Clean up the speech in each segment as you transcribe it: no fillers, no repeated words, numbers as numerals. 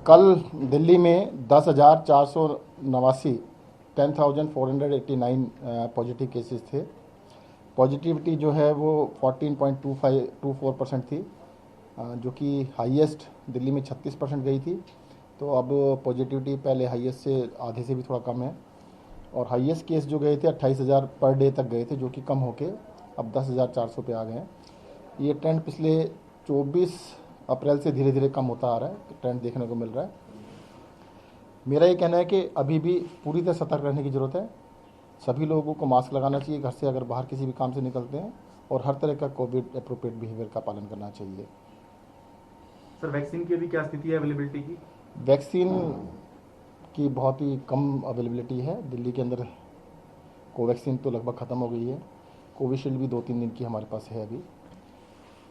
कल दिल्ली में 10,489 10,489 positive cases थे। पॉजिटिविटी जो है वो 14.24% थी, जो कि हाईएस्ट दिल्ली में 36% गई थी। तो अब पॉजिटिविटी पहले हाईएस्ट से आधे से भी थोड़ा कम है, और हाईएस्ट केस जो गए थे 28,000 पर डे तक गए थे, जो कि कम होके अब 10,400 पे आ गए हैं। ये ट्रेंड पिछले 24 अप्रैल से धीरे धीरे कम होता आ रहा है, ट्रेंड देखने को मिल रहा है। मेरा ये कहना है कि अभी भी पूरी तरह सतर्क रहने की ज़रूरत है। सभी लोगों को मास्क लगाना चाहिए घर से अगर बाहर किसी भी काम से निकलते हैं, और हर तरह का कोविड अप्रोप्रिएट बिहेवियर का पालन करना चाहिए। सर, वैक्सीन की अभी क्या स्थिति है अवेलेबिलिटी की? वैक्सीन की बहुत ही कम अवेलेबिलिटी है दिल्ली के अंदर। कोवैक्सीन तो लगभग ख़त्म हो गई है, कोविशील्ड भी 2-3 दिन की हमारे पास है अभी,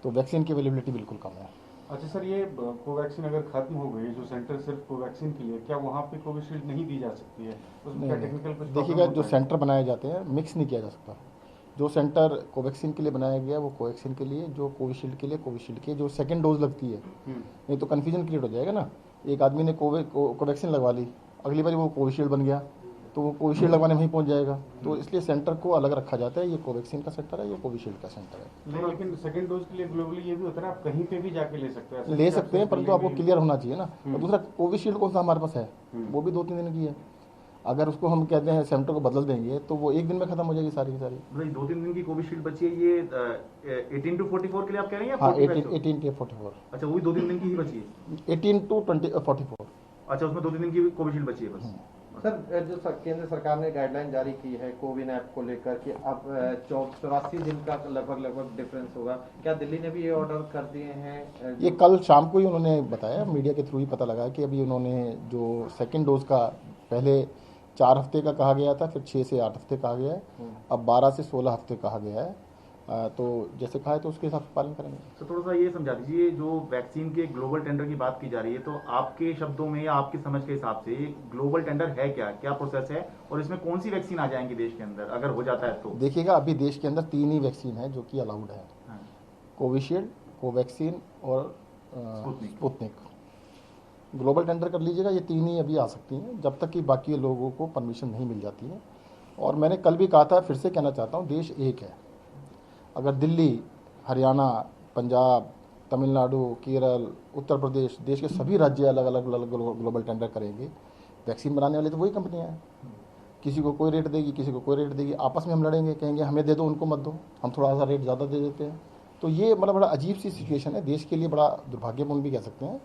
तो वैक्सीन की अवेलेबिलिटी बिल्कुल कम है। अच्छा सर, ये कोवैक्सीन अगर खत्म हो गई, जो सेंटर सिर्फ कोवैक्सीन के लिए, क्या वहाँ पे कोविशील्ड नहीं दी जा सकती है? उसमें क्या टेक्निकल कुछ देखिएगा, जो सेंटर बनाए जाते हैं मिक्स नहीं किया जा सकता। जो सेंटर कोवैक्सीन के लिए बनाया गया वो कोवैक्सीन के लिए, जो कोविशील्ड के लिए कोविशील्ड के, जो सेकंड डोज लगती है, नहीं तो कन्फ्यूजन क्रिएट हो जाएगा ना। एक आदमी ने कोवैक्सीन लगवा ली, अगली बार वो कोविशील्ड बन गया, तो वो कोविशील्ड लगवाने में ही पहुंच जाएगा। तो इसलिए सेंटर को अलग रखा जाता है, ये कोवैक्सीन का सेंटर है, ये कोविशील्ड का सेंटर है। लेकिन सेकंड डोज के लिए ग्लोबली ये भी होता है ना, आप कहीं पे भी जाके ले सकते हैं। ले सकते हैं, परंतु आपको क्लियर होना चाहिए ना। और दूसरा, कोविशील्ड कौन सा हमारे पास है, वो भी 2-3 दिन की है। अगर उसको हम कहते हैं सेंटर को बदल देंगे तो वो एक दिन में खत्म हो जाएगी सारी की सारी। भाई 2-3 दिन की कोविशील्ड बची है, ये 18 to 44 के लिए आप कह रहे हैं? हाँ, 18 to 44। अच्छा, वो भी 2-3 दिन की ही बची है? 18 to 44। अच्छा, उसमें 2-3 दिन की कोविशील्ड बची है बस। सर, जो केंद्र सरकार ने गाइडलाइन जारी की है कोविन ऐप को लेकर कि अब 84 दिन का लगभग डिफरेंस होगा, क्या दिल्ली ने भी ये ऑर्डर कर दिए हैं? ये कल शाम को ही उन्होंने बताया, मीडिया के थ्रू ही पता लगा कि अभी उन्होंने जो सेकंड डोज का पहले 4 हफ्ते का कहा गया था, फिर 6 से 8 हफ्ते कहा गया है, अब 12 से 16 हफ्ते कहा गया है। तो जैसे कहा है तो उसके हिसाब से पालन करेंगे। तो थोड़ा सा ये समझा दीजिए, जो वैक्सीन के ग्लोबल टेंडर की बात की जा रही है, तो आपके शब्दों में या आपकी समझ के हिसाब से ये ग्लोबल टेंडर है क्या, क्या प्रोसेस है, और इसमें कौन सी वैक्सीन आ जाएंगी देश के अंदर अगर हो जाता है तो? देखिएगा, अभी देश के अंदर 3 ही वैक्सीन है जो कि अलाउड है, कोविशील्ड, कोवैक्सीन और स्पुतनिक। ग्लोबल टेंडर कर लीजिएगा, ये 3 ही अभी आ सकती हैं जब तक कि बाकी लोगों को परमिशन नहीं मिल जाती है। और मैंने कल भी कहा था, फिर से कहना चाहता हूँ, देश एक है। अगर दिल्ली, हरियाणा, पंजाब, तमिलनाडु, केरल, उत्तर प्रदेश, देश के सभी राज्य अलग अलग ग्लोबल टेंडर करेंगे, वैक्सीन बनाने वाली तो वही कंपनियां हैं। किसी को कोई रेट देगी, किसी को कोई रेट देगी, आपस में हम लड़ेंगे, कहेंगे हमें दे दो, उनको मत दो, हम थोड़ा सा रेट ज़्यादा दे देते हैं। तो ये मतलब बड़ा अजीब सी सिचुएशन है, देश के लिए बड़ा दुर्भाग्यपूर्ण भी कह सकते हैं।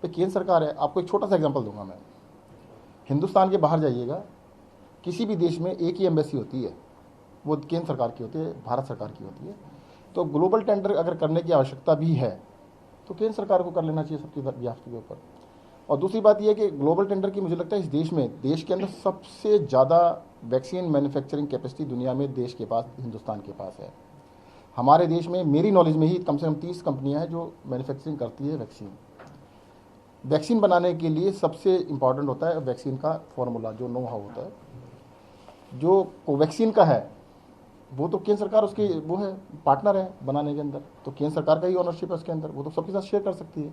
तो केंद्र सरकार है, आपको एक छोटा सा एग्जाम्पल दूंगा मैं। हिंदुस्तान के बाहर जाइएगा, किसी भी देश में एक ही एम्बेसी होती है, वो केंद्र सरकार की होती है, भारत सरकार की होती है। तो ग्लोबल टेंडर अगर करने की आवश्यकता भी है तो केंद्र सरकार को कर लेना चाहिए सबकी व्याप्ति के ऊपर। और दूसरी बात यह है कि ग्लोबल टेंडर की मुझे लगता है इस देश में, देश के अंदर सबसे ज़्यादा वैक्सीन मैन्युफैक्चरिंग कैपेसिटी दुनिया में देश के पास, हिंदुस्तान के पास है। हमारे देश में मेरी नॉलेज में ही कम से कम 30 कंपनियाँ हैं जो मैन्युफैक्चरिंग करती है वैक्सीन। वैक्सीन बनाने के लिए सबसे इम्पॉर्टेंट होता है वैक्सीन का फॉर्मूला, जो नो हाउ होता है। जो कोवैक्सीन का है वो तो केंद्र सरकार उसकी वो है, पार्टनर है बनाने के अंदर, तो केंद्र सरकार का ही ऑनरशिप है उसके अंदर, वो तो सबके साथ शेयर कर सकती है।